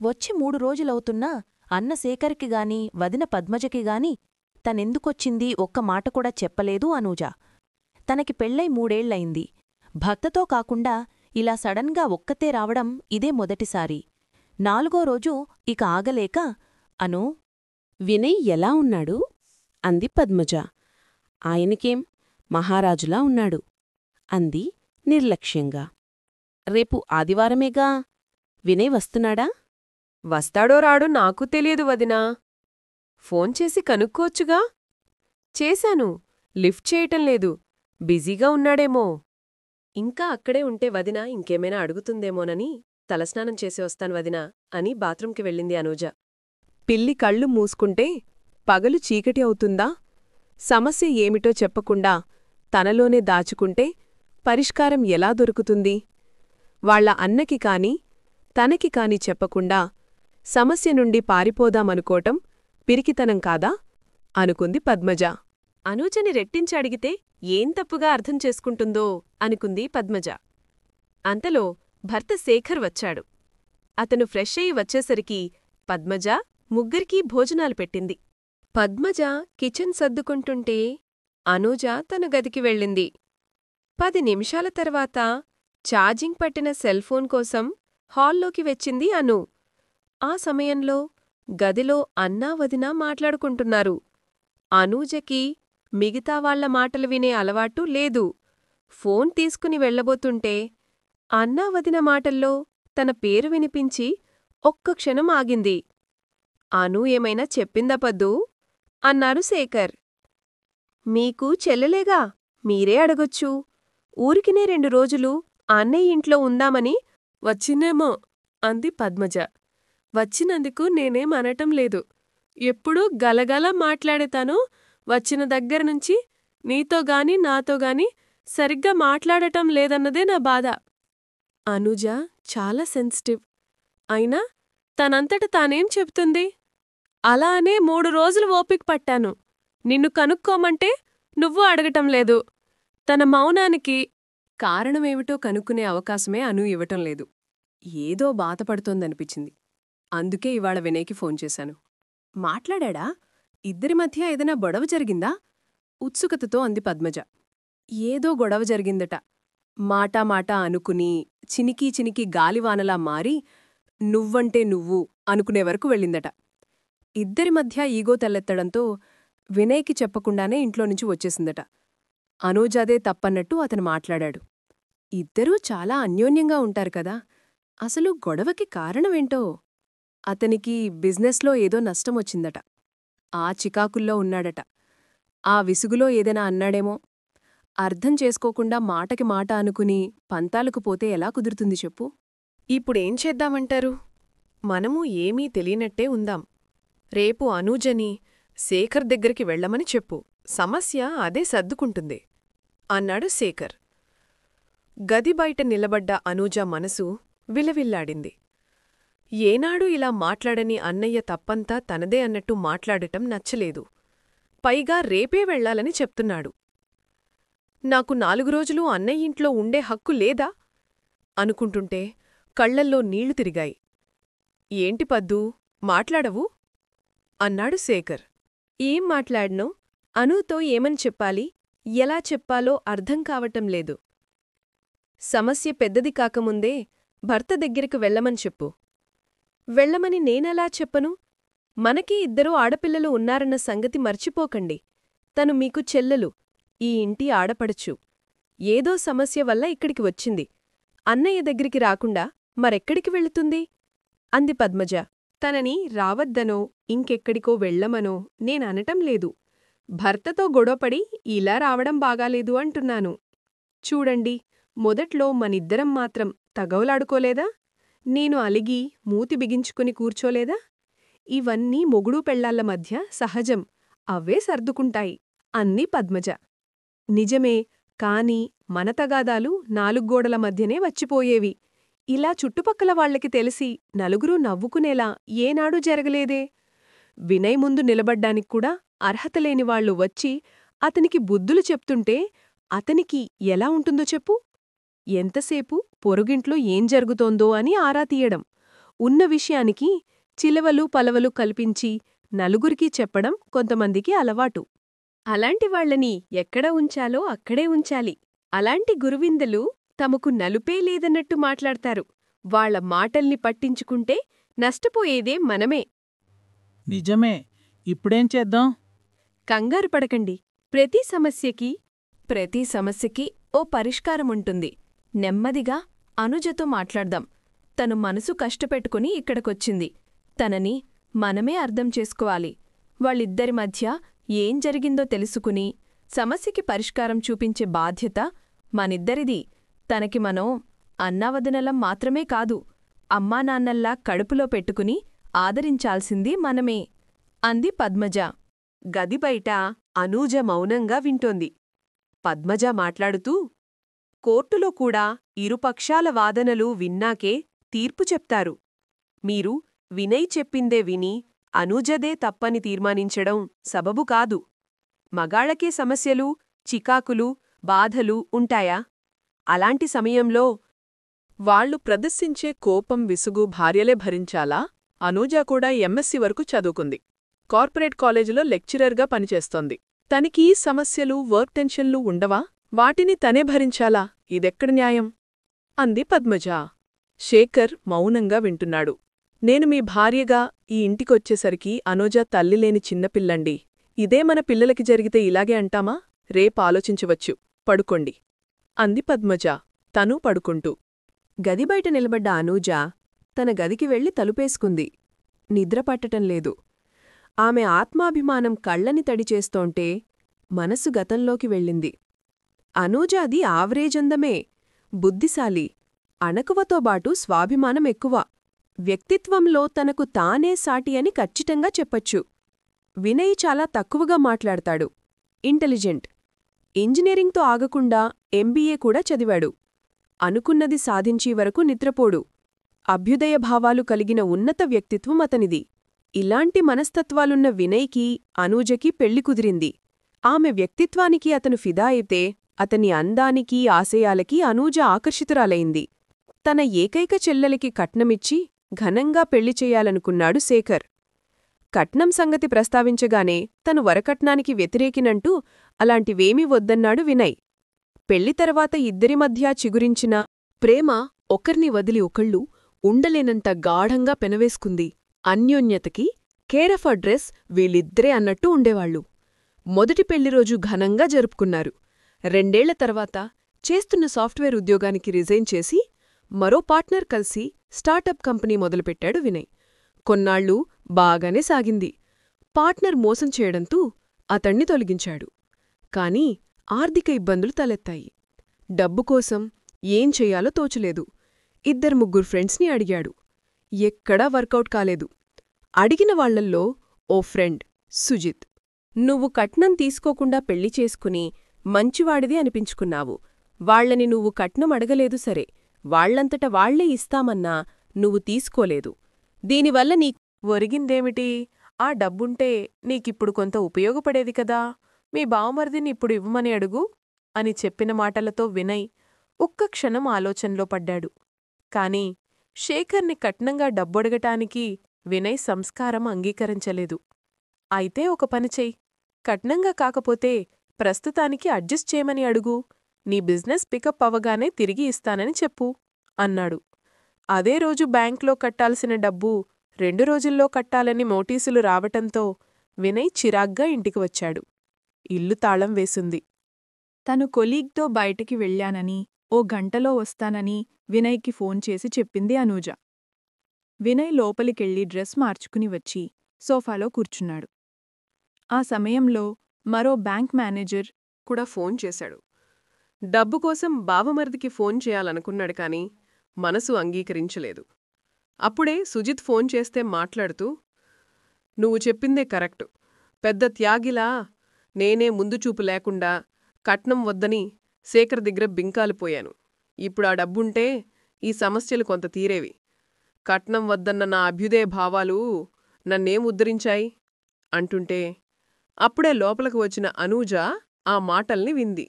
వచ్చి 3 రోజులవుతున్నా అన్న శేఖర్కిగాని వదిన పద్మజకిగాని తనెందుకొచ్చింది ఒక్క మాటకూడా చెప్పలేదు అనూజ. తనకి పెళ్ళై 3 ఏళ్లయింది. భర్తతో కాకుండా ఇలా సడన్గా ఒక్కతే రావడం ఇదే మొదటిసారి. 4గో రోజు ఇక ఆగలేక, అనూ, వినయ్ ఎలా ఉన్నాడు? అంది పద్మజ. ఆయనకేం మహారాజులా ఉన్నాడు అంది నిర్లక్ష్యంగా. రేపు ఆదివారమేగా, వినయ్ వస్తున్నాడా? వస్తాడో రాడో నాకు తెలియదు వదినా. ఫోన్ చేసి కనుక్కోవచ్చుగా. చేశాను, లిఫ్ట్ చేయటం లేదు. బిజీగా ఉన్నాడేమో. ఇంకా అక్కడే ఉంటే వదిన ఇంకేమైనా అడుగుతుందేమోనని తలస్నానం చేసి వస్తాను వదినా అని బాత్రూంకి వెళ్ళింది అనూజ. పిల్లి కళ్ళు మూసుకుంటే పగలు చీకటి అవుతుందా? సమస్య ఏమిటో చెప్పకుండా తనలోనే దాచుకుంటే పరిష్కారం ఎలా దొరుకుతుంది? వాళ్ల అన్నకి కాని తనకి కాని చెప్పకుండా సమస్య నుండి పారిపోదామనుకోవటం పిరికితనం కాదా? అనుకుంది పద్మజ. అనూజని రెట్టించి అడిగితే ఏం తప్పుగా అర్థం చేసుకుంటుందో అనుకుంది పద్మజ. అంతలో భర్త శేఖర్ వచ్చాడు. అతను ఫ్రెష్ అయి వచ్చేసరికి పద్మజ ముగ్గురికీ భోజనాలు పెట్టింది. పద్మజ కిచెన్ సర్దుకుంటుంటే అనూజ తన గదికి వెళ్ళింది. 10 నిమిషాల తర్వాత ఛార్జింగ్ పట్టిన సెల్ఫోన్ కోసం హాల్లోకి వచ్చింది అను. ఆ సమయంలో గదిలో అన్నా వదినా మాట్లాడుకుంటున్నారు. అనూజకి మిగతా వాళ్ల మాటలు వినే అలవాటు లేదు. ఫోన్ తీసుకుని వెళ్లబోతుంటే అన్నా వదిన మాటల్లో తన పేరు వినిపించి ఒక్క క్షణం ఆగింది. అనూ ఏమైనా చెప్పిందా పద్దూ? అన్నారు శేఖర్. మీకు చెల్లెలేగా, మీరే అడగొచ్చు. ఊరికినే 2 రోజులు అన్నయ్య ఇంట్లో ఉందామని వచ్చినేమో అంది పద్మజ. వచ్చినందుకు నేనేం అనటం లేదు. ఎప్పుడూ గలగల మాట్లాడేతాను. వచ్చిన దగ్గరనుంచి నీతోగాని నాతోగాని సరిగ్గా మాట్లాడటం లేదన్నదే నా బాధ. అనూజ చాలా సెన్సిటివ్. అయినా తనంతట తానేం చెప్తుంది? అలా అనే 3 రోజులు ఓపిక పట్టాను. నిన్ను కనుక్కోమంటే నువ్వు అడగటం లేదు. తన మౌనానికి కారణమేమిటో కనుక్కునే అవకాశమే అను ఇవ్వటం లేదు. ఏదో బాధపడుతోందనిపించింది. అందుకే ఇవాళ వినయ్కి ఫోన్ చేశాను. మాట్లాడా? ఇద్దరి మధ్య ఏదైనా గొడవ జరిగిందా? ఉత్సుకతతో అంది పద్మజ. ఏదో గొడవ జరిగిందట. మాటా అనుకుని చినికీ చినికీ గాలివానలా మారి నువ్వంటే నువ్వు అనుకునే వరకు వెళ్ళిందట. ఇద్దరి మధ్య ఈగో తలెత్తడంతో వినయ్కి చెప్పకుండానే ఇంట్లోనుంచి వచ్చేసిందట. అనూజదే తప్పన్నట్టు అతను మాట్లాడాడు. ఇద్దరూ చాలా అన్యోన్యంగా ఉంటారు కదా. అసలు గొడవకి కారణమేంటో? అతనికి బిజినెస్లో ఏదో నష్టమొచ్చిందట. ఆ చికాకుల్లో ఉన్నాడట. ఆ విసుగులో ఏదైనా అన్నాడేమో. అర్థం చేసుకోకుండా మాటకి మాట అనుకుని పంతాలకు పోతే ఎలా కుదురుతుంది చెప్పు? ఇప్పుడేం చేద్దామంటారు? మనము ఏమీ తెలియనట్టే ఉందాం. రేపు అనూజని శేఖర్ దగ్గరికి వెళ్లమని చెప్పు. సమస్య అదే సర్దుకుంటుంది అన్నాడు శేఖర్. గది బయట నిలబడ్డ అనూజ మనసు విలవిల్లాడింది. ఏనాడు ఇలా మాట్లాడని అన్నయ్య తప్పంతా తనదే అన్నట్టు మాట్లాడటం నచ్చలేదు. పైగా రేపే వెళ్లాలని చెప్తున్నాడు. నాకు 4 రోజులు అన్నయ్యింట్లో ఉండే హక్కు లేదా? అనుకుంటుంటే కళ్లల్లో నీళ్లు తిరిగాయి. ఏంటి పద్దూ, మాట్లాడవు? అన్నాడు శేఖర్. ఏం మాట్లాడ్నో? అనూతో ఏమని చెప్పాలి, ఎలా చెప్పాలో అర్థం కావటం లేదు. సమస్య పెద్దది కాకముందే భర్త దగ్గరకు వెళ్లమని చెప్పు. వెళ్లమని నేనెలా చెప్పను? మనకీ 2 ఆడపిల్లలు ఉన్నారన్న సంగతి మర్చిపోకండి. తను మీకు చెల్లెలు, ఈ ఇంటి ఆడపడచ్చు. ఏదో సమస్య వల్ల ఇక్కడికి వచ్చింది. అన్నయ్య దగ్గరికి రాకుండా మరెక్కడికి వెళుతుంది? అంది పద్మజ. తనని రావద్దనో ఇంకెక్కడికో వెళ్లమనో నేననటం లేదు. భర్తతో గొడవపడి ఇలా రావడం బాగాలేదు అంటున్నాను. చూడండి, మొదట్లో మనిద్దరం మాత్రం తగవలాడుకోలేదా? నేను అలిగి మూతి బిగించుకుని కూర్చోలేదా? ఇవన్నీ మొగుడూ పెళ్ళాళ్ల మధ్య సహజం. అవే సర్దుకుంటాయి అంది పద్మజ. నిజమే, కాని మన తగాదాలు 4 గోడల మధ్యనే వచ్చిపోయేవి. ఇలా చుట్టుపక్కల వాళ్లకి తెలిసి నలుగురూ నవ్వుకునేలా ఏనాడూ జరగలేదే. వినయ్ ముందు నిలబడ్డానిక్కూడా అర్హతలేనివాళ్లు వచ్చి అతనికి బుద్ధులు చెప్తుంటే అతనికి ఎలా ఉంటుందో చెప్పు? ఎంతసేపు పొరుగింట్లో ఏం జరుగుతోందో అని ఆరా తీయడం. ఉన్న విషయానికి చిలవలు పలవలు కల్పించి నలుగురికి చెప్పడం కొంతమందికి అలవాటు. అలాంటి వాళ్ళని ఎక్కడ ఉంచాలో అక్కడే ఉంచాలి. అలాంటి గురువిందలు తమకు నలుపే లేదన్నట్టు మాట్లాడతారు. వాళ్ల మాటల్ని పట్టించుకుంటే నష్టపోయేదే మనమే. నిజమే. ఇప్పుడేం చేద్దాం? కంగారు పడకండి. ప్రతి సమస్యకి ఓ పరిష్కారముంటుంది. నెమ్మదిగా అనుజతో మాట్లాడ్దాం. తను మనసు కష్టపెట్టుకుని ఇక్కడికొచ్చింది. తనని మనమే అర్థం చేసుకోవాలి. వాళ్ళిద్దరి మధ్య ఏం జరిగిందో తెలుసుకుని సమస్యకి పరిష్కారం చూపించే బాధ్యత మనిద్దరిది. తనకి మనం అన్నావదనలం మాత్రమే కాదు, అమ్మానాన్నల్లా కడుపులో పెట్టుకుని ఆదరించాల్సింది మనమే అంది పద్మజ. గది బయట అనూజ మౌనంగా వింటోంది. పద్మజ మాట్లాడుతూ, కోర్టులో కూడా ఇరుపక్షాల వాదనలు విన్నాకే తీర్పు చెప్తారు. మీరు వినయ్ చెప్పిందే విని అనూజదే తప్పని తీర్మానించడం సబబు కాదు. మగాళ్లకే సమస్యలు, చికాకులు, బాధలు ఉంటాయా? అలాంటి సమయంలో వాళ్లు ప్రదర్శించే కోపం, విసుగు భార్యలే భరించాలా? అనూజ కూడా ఎంఎస్సీ వరకు చదువుకుంది. కార్పొరేట్ కాలేజీలో లెక్చరర్గా పనిచేస్తోంది. తనకీ సమస్యలు, వర్క్ టెన్షన్లు ఉండవా? వాటిని తనే భరించాలా? ఇదెక్కడ న్యాయం? అంది పద్మజ. శేఖర్ మౌనంగా వింటున్నాడు. నేను మీ భార్యగా ఈ ఇంటికొచ్చేసరికి అనూజ తల్లిలేని చిన్నపిల్లండి. ఇదే మన పిల్లలకి జరిగితే ఇలాగే అంటామా? రేపాలోచించవచ్చు. పడుకోండి అంది పద్మజ తను పడుకుంటూ. గదిబయట నిలబడ్డ అనూజ తన గదికి వెళ్లి తలుపేసుకుంది. నిద్రపట్టటం లేదు. ఆమె ఆత్మాభిమానం కళ్ళని తడిచేస్తోంటే మనసు గతంలోకి వెళ్ళింది. అనూజాది ఆవరేజందమే. బుద్ధిశాలి, అణకువతోబాటు స్వాభిమానం ఎక్కువ. వ్యక్తిత్వంలో తనకు తానే సాటి అని ఖచ్చితంగా చెప్పొచ్చు. వినయ్ చాలా తక్కువగా మాట్లాడతాడు. ఇంటెలిజెంట్. ఇంజనీరింగ్తో ఆగకుండా ఎంబీఏ కూడా చదివాడు. అనుకున్నది సాధించే వరకు నిద్రపోడు. అభ్యుదయ భావాలు కలిగిన ఉన్నత వ్యక్తిత్వం అతనిది. ఇలాంటి మనస్తత్వాలున్న వినయ్కి, అనూజకి పెళ్లి కుదిరింది. ఆమె వ్యక్తిత్వానికి అతను ఫిదా అయితే అతని అందానికి, ఆశయాలకి అనూజ ఆకర్షితురాలైంది. తన ఏకైక చెల్లెలికి కట్నమిచ్చి ఘనంగా పెళ్లి చెయ్యాలనుకున్నాడు శేఖర్. కట్నం సంగతి ప్రస్తావించగానే తను వరకట్నానికి వ్యతిరేకినంటూ అలాంటివేమీ వద్దన్నాడు వినయ్. పెళ్లి తర్వాత ఇద్దరి మధ్యా చిగురించిన ప్రేమ ఒకర్ని వదిలి ఒకళ్ళు ఉండలేనంత గాఢంగా పెనవేసుకుంది. అన్యోన్యతకి కేరఫ్ అడ్రస్ వీళ్ళిద్దరే అన్నట్టు ఉండేవాళ్లు. మొదటి పెళ్లిరోజు ఘనంగా జరుపుకున్నారు. 2 ఏళ్ల తర్వాత చేస్తున్న సాఫ్ట్వేర్ ఉద్యోగానికి రిజైన్ చేసి మరో పార్ట్నర్ కలిసి స్టార్టప్ కంపెనీ మొదలుపెట్టాడు వినయ్. కొన్నాళ్లు బాగానే సాగింది. పార్ట్నర్ మోసం చేయడంతో అతణ్ణి తొలగించాడు. కాని ఆర్థిక ఇబ్బందులు తలెత్తాయి. డబ్బుకోసం ఏం చెయ్యాలో తోచలేదు. 2-3 ఫ్రెండ్స్ని అడిగాడు. ఎక్కడా వర్కౌట్ కాలేదు. అడిగిన వాళ్లల్లో ఓ ఫ్రెండ్ సుజిత్. నువ్వు కట్నం తీసుకోకుండా పెళ్లి చేసుకుని మంచివాడిది అనిపించుకున్నావు. వాళ్లని నువ్వు కట్నం అడగలేదు సరే, వాళ్లంతట వాళ్లే ఇస్తామన్నా నువ్వు తీసుకోలేదు. దీనివల్ల ఒరిగిందేమిటి? ఆ డబ్బుంటే నీకిప్పుడు కొంత ఉపయోగపడేది కదా. మీ బావమరిదిని ఇప్పుడు ఇవ్వమని అడుగు అని చెప్పిన మాటలతో వినయ్ ఒక్క క్షణం ఆలోచనలో పడ్డాడు. కాని శేఖర్ని కట్నంగా డబ్బొడగటానికి వినయ్ సంస్కారం అంగీకరించలేదు. అయితే ఒక పనిచెయ్, కట్నంగా కాకపోతే ప్రస్తుతానికి అడ్జస్ట్ చేయమని అడుగు. నీ బిజినెస్ పికప్ అవగానే తిరిగి ఇస్తానని చెప్పు అన్నాడు. అదే రోజు బ్యాంక్లో కట్టాల్సిన డబ్బు 2 రోజుల్లో కట్టాలని నోటీసులు రావటంతో వినయ్ చిరాగ్గా ఇంటికి వచ్చాడు. ఇల్లు తాళం వేసుంది. తను కొలీగ్తో బయటికి వెళ్ళానని, ఓ గంటలో వస్తానని వినయ్కి ఫోన్ చేసి చెప్పింది అనూజ. వినయ్ లోపలికెళ్ళి డ్రెస్ మార్చుకుని వచ్చి సోఫాలో కూర్చున్నాడు. ఆ సమయంలో మరో బ్యాంక్ మేనేజర్ కూడా ఫోన్ చేశాడు. డబ్బు కోసం బావమరిదికి ఫోన్ చేయాలనుకున్నాడు కాని మనసు అంగీకరించలేదు. అప్పుడే సుజిత్ ఫోన్ చేస్తే మాట్లాడుతూ, నువ్వు చెప్పిందే కరెక్టు. పెద్ద త్యాగిలా నేనే ముందుచూపు లేకుండా కట్నం వద్దని శేఖర్ దగ్గర బింకాలిపోయాను. ఇప్పుడు ఆ డబ్బుంటే ఈ సమస్యలు కొంత తీరేవి. కట్నం వద్దన్న నా అభ్యుదయ భావాలు నన్నేం ఉద్ధరించాయి అంటుంటే అప్పుడే లోపలికి వచ్చిన అనూజ ఆ మాటల్ని వింది.